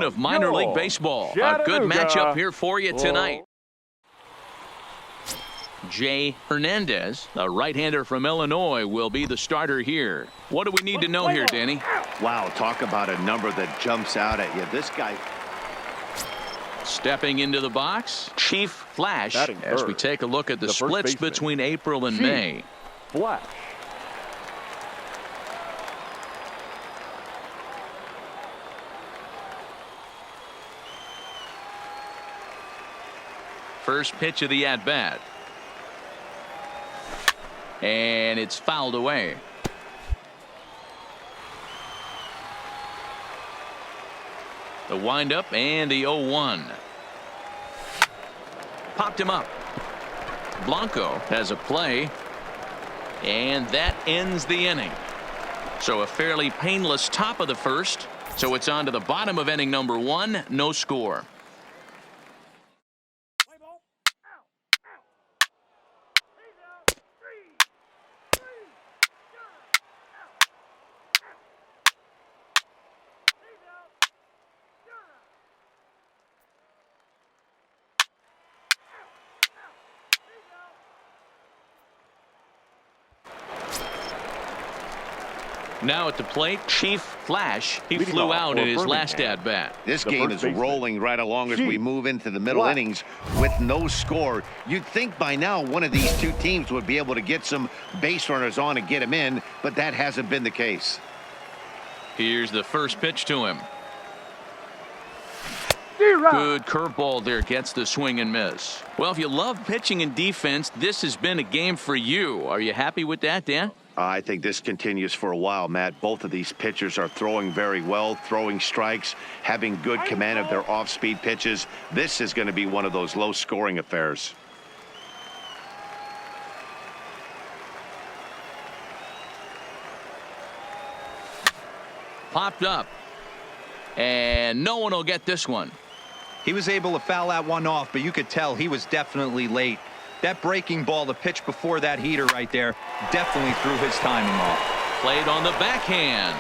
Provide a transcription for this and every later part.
edition of Minor League Baseball. A good matchup here for you tonight. Jay Hernandez, a right-hander from Illinois, will be the starter here. What do we need to know here, Danny? Wow, talk about a number that jumps out at you. This guy. Stepping into the box, Chief Flash, as we take a look at the splits between April and May. Flash. First pitch of the at-bat. And it's fouled away. The windup and the 0-1. Popped him up. Blanco has a play. And that ends the inning. So a fairly painless top of the first. So it's on to the bottom of inning number 1. No score. Now at the plate, Chief Flash. He flew out in his last at-bat. This game is rolling right along as we move into the middle innings with no score. You'd think by now one of these two teams would be able to get some base runners on and get them in, but that hasn't been the case. Here's the first pitch to him. Good curveball there, gets the swing and miss. Well, if you love pitching and defense, this has been a game for you. Are you happy with that, Dan? I think this continues for a while, Matt. Both of these pitchers are throwing very well, throwing strikes, having good command of their off-speed pitches. This is going to be one of those low-scoring affairs. Popped up. And no one will get this one. He was able to foul that one off, but you could tell he was definitely late. That breaking ball, the pitch before that heater right there, definitely threw his timing off. Played on the backhand.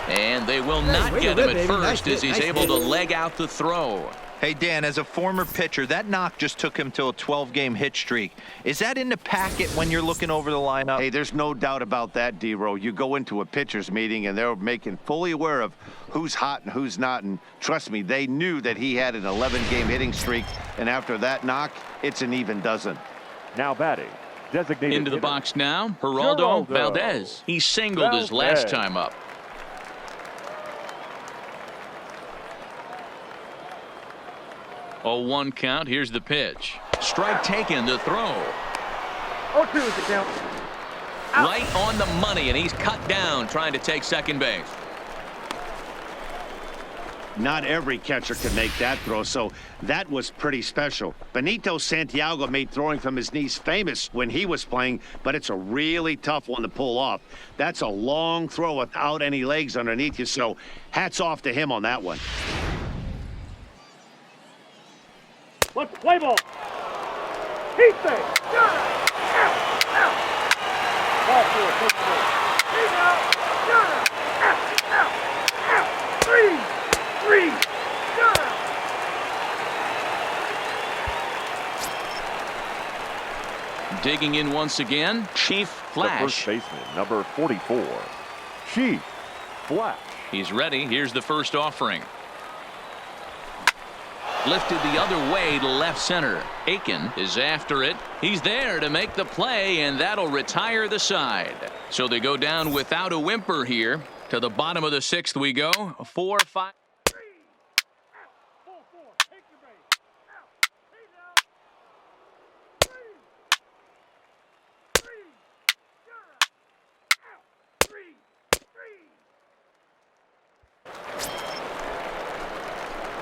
And they will not get him at first as he's able to leg out the throw. Hey, Dan, as a former pitcher, that knock just took him to a 12-game hit streak. Is that in the packet when you're looking over the lineup? Hey, there's no doubt about that, D-Row. You go into a pitcher's meeting, and they're making fully aware of who's hot and who's not. And trust me, they knew that he had an 11-game hitting streak. And after that knock, it's an even dozen. Now batting, designated into the hitter. Box now, Geraldo Valdez. He singled his last time up. Oh, 1 count. Here's the pitch. Strike taken, the throw. 0-2 is the count. Right on the money, and he's cut down trying to take second base. Not every catcher can make that throw, so that was pretty special. Benito Santiago made throwing from his knees famous when he was playing, but it's a really tough one to pull off. That's a long throw without any legs underneath you, so hats off to him on that one. Let's play ball. Heat thing. Ball four, take the ball. He's out. Three. Digging in once again, Chief Flash. The first baseman, number 44, Chief Flash. He's ready. Here's the first offering. Lifted the other way to left center. Aiken is after it. He's there to make the play, and that'll retire the side. So they go down without a whimper here. To the bottom of the 6th we go. 4-5.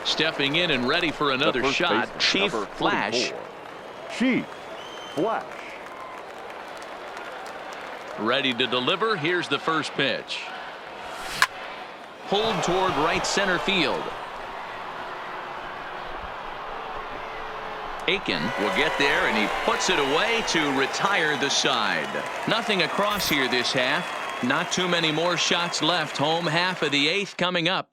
Stepping in and ready for another shot, Chief Flash. Chief Flash. Ready to deliver. Here's the first pitch. Pulled toward right center field. Aiken will get there, and he puts it away to retire the side. Nothing across here this half. Not too many more shots left. Home half of the 8th coming up.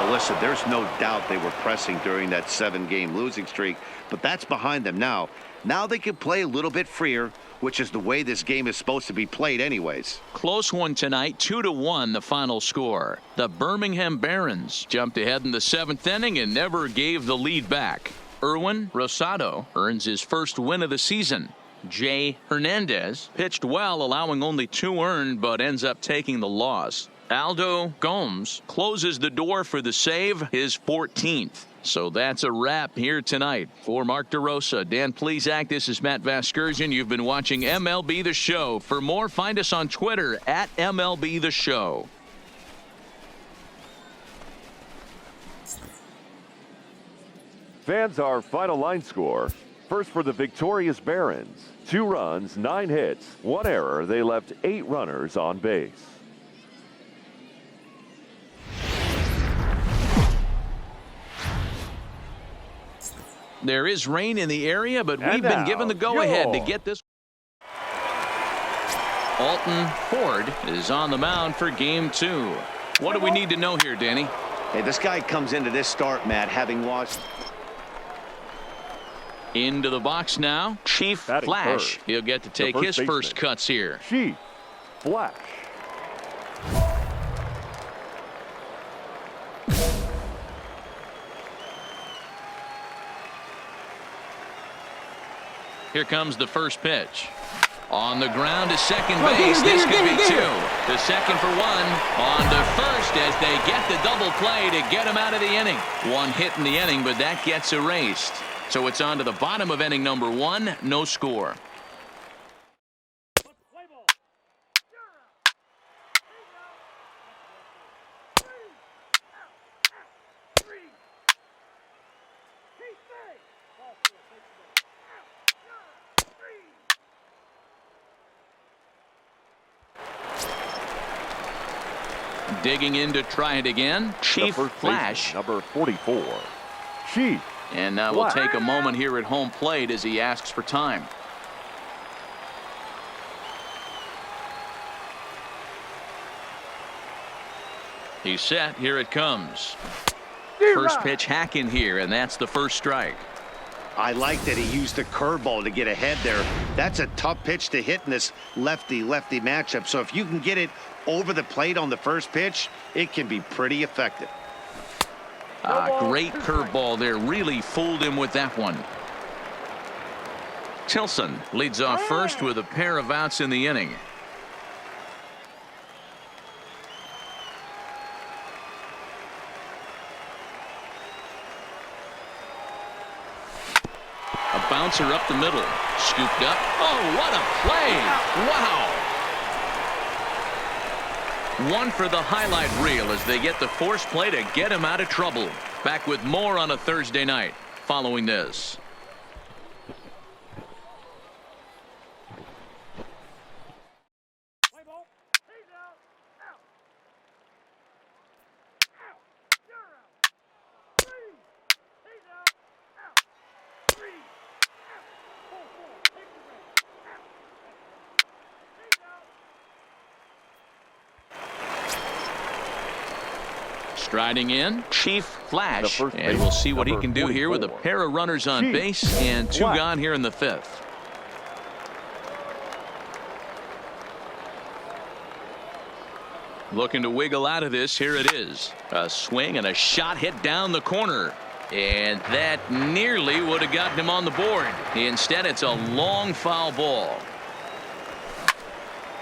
Now listen, there's no doubt they were pressing during that 7-game losing streak, but that's behind them now. Now they can play a little bit freer, which is the way this game is supposed to be played anyways. Close one tonight, 2-1 the final score. The Birmingham Barons jumped ahead in the 7th inning and never gave the lead back. Erwin Rosado earns his first win of the season. Jay Hernandez pitched well, allowing only 2 earned, but ends up taking the loss. Aldo Gomes closes the door for the save, his 14th. So that's a wrap here tonight. For Mark DeRosa, Dan Plesac, this is Matt Vasgersian. You've been watching MLB The Show. For more, find us on Twitter at MLB The Show. Fans, our final line score. First for the victorious Barons. 2 runs, 9 hits, 1 error. They left 8 runners on base. There is rain in the area, but we've been given the go-ahead to get this. Alton Ford is on the mound for game 2. What do we need to know here, Danny? Hey, this guy comes into this start, Matt, having lost. Into the box now, Chief Batting Flash. first. He'll get to take his first cuts here. Chief Flash. Here comes the first pitch. On the ground to second base. This could be 2. The second for 1. On to first as they get the double play to get him out of the inning. 1 hit in the inning, but that gets erased. So it's on to the bottom of inning number 1. No score. Digging in to try it again, Chief Flash. Number 44. Chief. And now we'll take a moment here at home plate as he asks for time. He's set. Here it comes. First pitch hack in here, and that's the first strike. I like that he used the curveball to get ahead there. That's a tough pitch to hit in this lefty-lefty matchup. So if you can get it over the plate on the first pitch, it can be pretty effective. Great curveball there. Really fooled him with that one. Tilson leads off first with a pair of outs in the inning. A bouncer up the middle. Scooped up. Oh, what a play. Wow. 1 for the highlight reel as they get the force play to get him out of trouble. Back with more on a Thursday night following this. Striding in, Chief Flash, and we'll see what he can do here with a pair of runners on base and 2 gone here in the 5th. Looking to wiggle out of this. Here it is. A swing and a shot hit down the corner. And that nearly would have gotten him on the board. Instead, it's a long foul ball.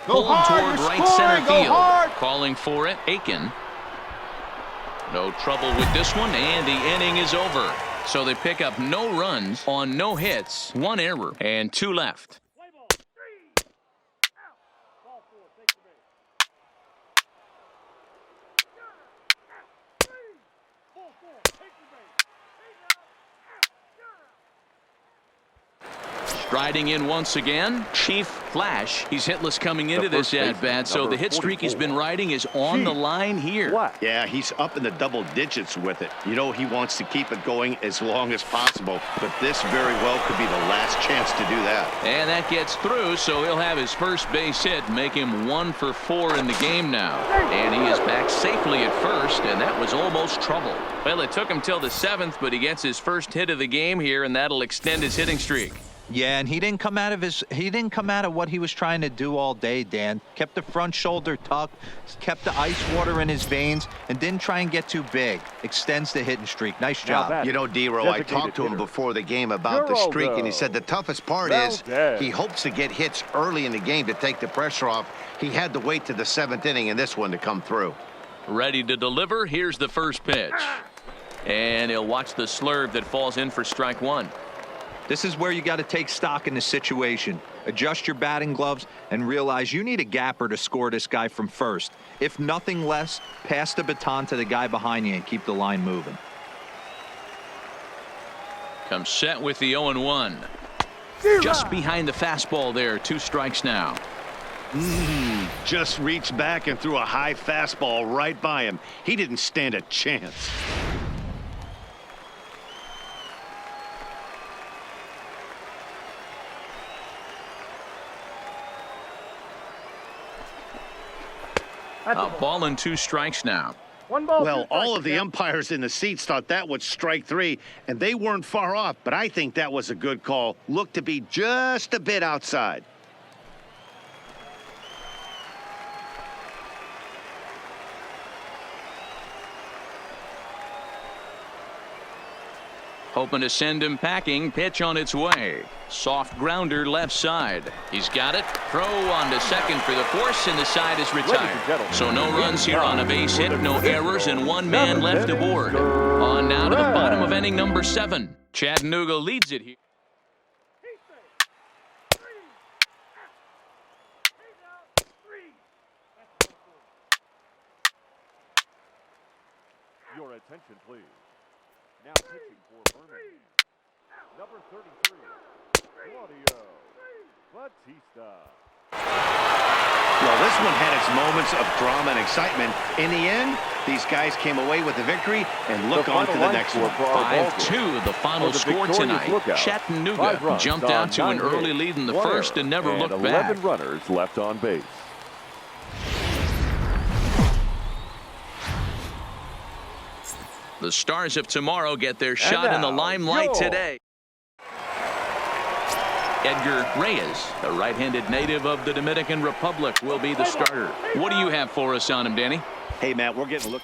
Pulled toward right center field. Calling for it, Aiken. No trouble with this one, and the inning is over. So they pick up no runs on no hits, 1 error, and 2 left. Striding in once again, Chief Flash. He's hitless coming into this at-bat, so the hit streak he's been riding is on the line here. Yeah, he's up in the double digits with it. You know, he wants to keep it going as long as possible, but this very well could be the last chance to do that. And that gets through, so he'll have his first base hit, make him 1 for 4 in the game now. And he is back safely at first, and that was almost trouble. Well, it took him till the 7th, but he gets his first hit of the game here, and that'll extend his hitting streak. Yeah, and he didn't come out of what he was trying to do all day, Dan. Kept the front shoulder tucked, kept the ice water in his veins, and didn't try and get too big. Extends the hitting streak. Nice job. You know, D-Row, I talked to him before the game about the streak, and he said the toughest part is he hopes to get hits early in the game to take the pressure off. He had to wait to the 7th inning in this one to come through. Ready to deliver. Here's the first pitch. And he'll watch the slurve that falls in for strike 1. This is where you got to take stock in the situation. Adjust your batting gloves and realize you need a gapper to score this guy from first. If nothing less, pass the baton to the guy behind you and keep the line moving. Comes set with the 0-1. Just behind the fastball there. 2 strikes now. Just reached back and threw a high fastball right by him. He didn't stand a chance. A ball and 2 strikes now. Well, all of the umpires in the seats thought that was strike 3, and they weren't far off, but I think that was a good call. Looked to be just a bit outside. Hoping to send him packing. Pitch on its way. Soft grounder left side. He's got it. Throw on to second for the force, and the side is retired. So no runs here on a base hit, no errors, and 1 man left aboard. On now to the bottom of inning number 7. Chattanooga leads it here. Your attention, please. Now pitching for Vernon, number 33, Claudio Batista. Well, this one had its moments of drama and excitement. In the end, these guys came away with the victory and look on to the next one. 5-2, the final score tonight. Chattanooga jumped out to an early lead in the first and never looked back. 11 runners left on base. The Stars of tomorrow get their shot in the limelight today. Edgar Reyes, the right-handed native of the Dominican Republic, will be the starter. What do you have for us on him, Danny? Hey, Matt, we're getting a look.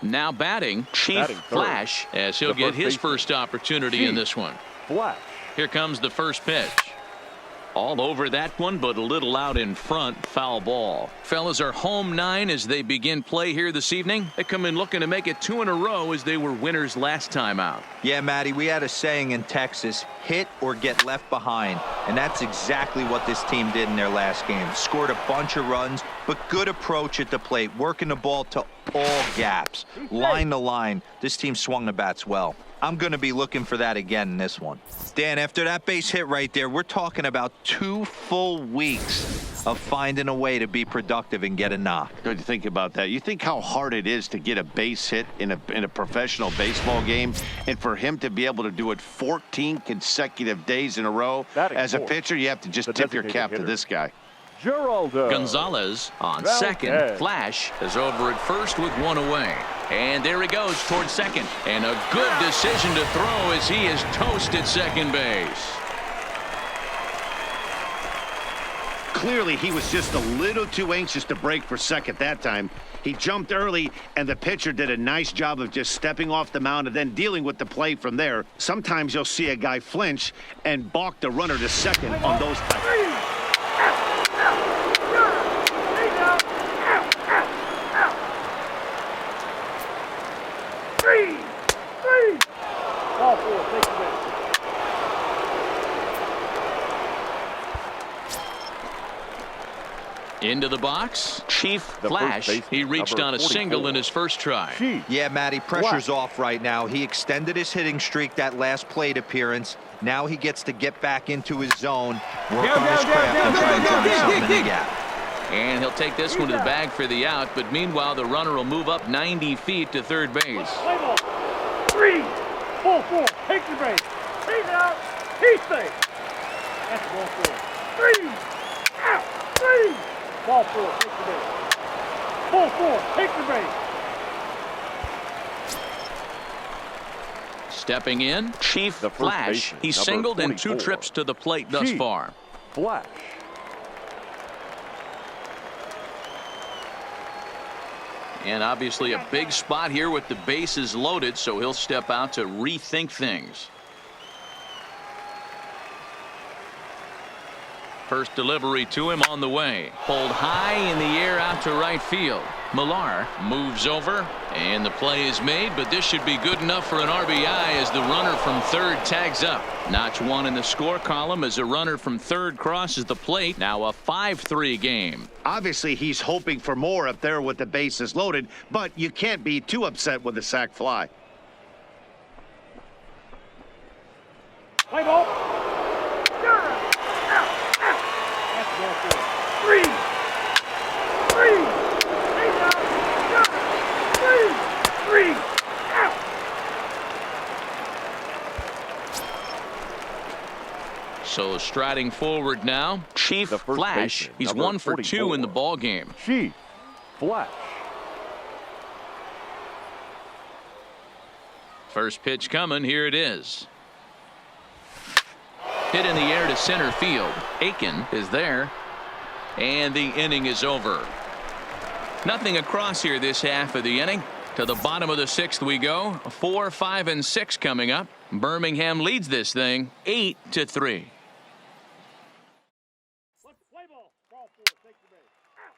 Now batting, Chief Flash, as he'll get his first opportunity in this one. Flash. Here comes the first pitch. All over that one, but a little out in front. Foul ball. Fellas are home 9 as they begin play here this evening. They come in looking to make it 2 in a row as they were winners last time out. Yeah, Matty, we had a saying in Texas, hit or get left behind. And that's exactly what this team did in their last game. Scored a bunch of runs, but good approach at the plate. Working the ball to all gaps. Line to line. This team swung the bats well. I'm going to be looking for that again in this one. Dan, after that base hit right there, we're talking about 2 full weeks of finding a way to be productive and get a knock. Good to think about that. You think how hard it is to get a base hit in a professional baseball game, and for him to be able to do it 14 consecutive days in a row. As a pitcher, you have to just tip your cap to this guy. Geraldo Gonzalez on second. Flash is over at first with 1 away. And there he goes towards second. And a good decision to throw as he is toast at second base. Clearly, he was just a little too anxious to break for second that time. He jumped early, and the pitcher did a nice job of just stepping off the mound and then dealing with the play from there. Sometimes you'll see a guy flinch and balk the runner to second on those types. Into the box, Chief Flash. He reached on a single in his first try. Yeah, Matty, pressure's off right now. He extended his hitting streak that last plate appearance. Now he gets to get back into his zone, work on his craft, and try and find something in the gap. And he'll take this one to the bag for the out, but meanwhile the runner will move up 90 feet to third base. Play ball. 3, 4, take the base. He's out. He's safe. That's ball 4. 3, out. 3. Ball 4, take the base. Ball 4, take the base. Stepping in, Chief The first Flash. baseman, He's number singled in 24. 2 trips to the plate thus Chief far. Flash. And obviously a big spot here with the bases loaded, so he'll step out to rethink things. First delivery to him on the way. Pulled high in the air out to right field. Millar moves over, and the play is made, but this should be good enough for an RBI as the runner from third tags up. Notch 1 in the score column as a runner from third crosses the plate. Now a 5-3 game. Obviously, he's hoping for more up there with the bases loaded, but you can't be too upset with the sac fly. Play ball. That's ball 4. 3. 3. He's out. 3. 3. Out. So striding forward now, Chief The first Flash. baseman, He's number 1 for 2 44. in the ball game. Chief Flash. First pitch coming. Here it is. Hit in the air to center field. Aiken is there. And the inning is over. Nothing across here this half of the inning. To the bottom of the 6th we go. 4, 5, and 6 coming up. Birmingham leads this thing 8-3. Play ball. Ball 4, take the base. Out.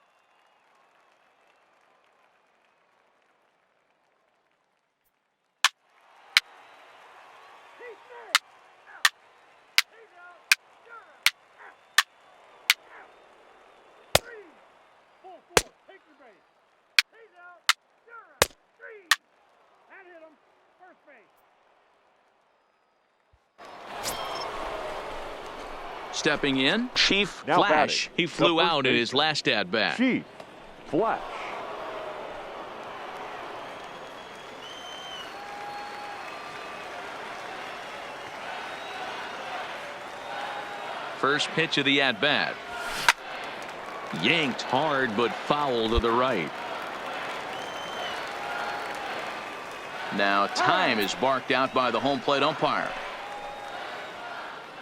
He's there. Out. He's out. Out. Out. 3. 4, take the base. He's out. 3. That hit him. First base. Stepping in, Chief Now Flash. batting, He the flew first out in his baseman. last at bat. Chief Flash. First pitch of the at bat. Yanked hard but foul to the right. Now time is barked out by the home plate umpire.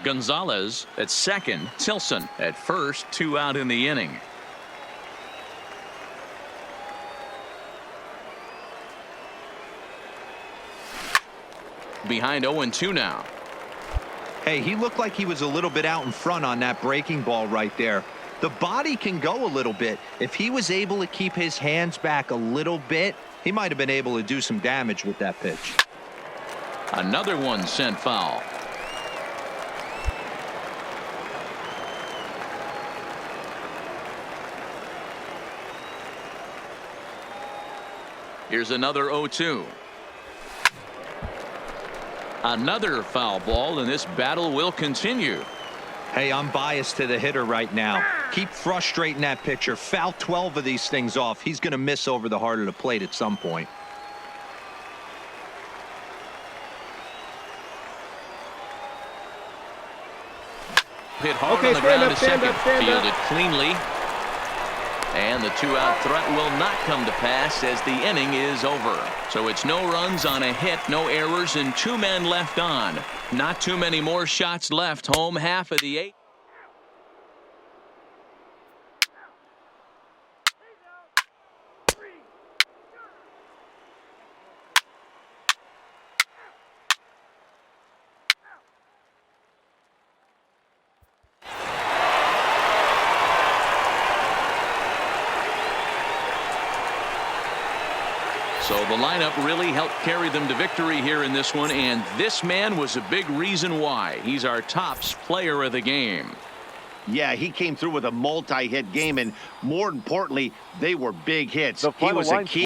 Gonzalez at second. Tilson at first. 2 out in the inning. Behind 0-2 now. Hey, he looked like he was a little bit out in front on that breaking ball right there. The body can go a little bit. If he was able to keep his hands back a little bit, he might have been able to do some damage with that pitch. Another one sent foul. Here's another 0-2. Another foul ball, and this battle will continue. Hey, I'm biased to the hitter right now. Keep frustrating that pitcher. Foul 12 of these things off. He's going to miss over the heart of the plate at some point. Hit hard on the ground to second. Fielded cleanly. And the 2-out threat will not come to pass as the inning is over. So it's no runs on a hit, no errors, and 2 men left on. Not too many more shots left. Home half of the 8th. So the lineup really helped carry them to victory here in this one, and this man was a big reason why. He's our tops player of the game. Yeah, he came through with a multi-hit game, and more importantly, they were big hits. The He final was a line key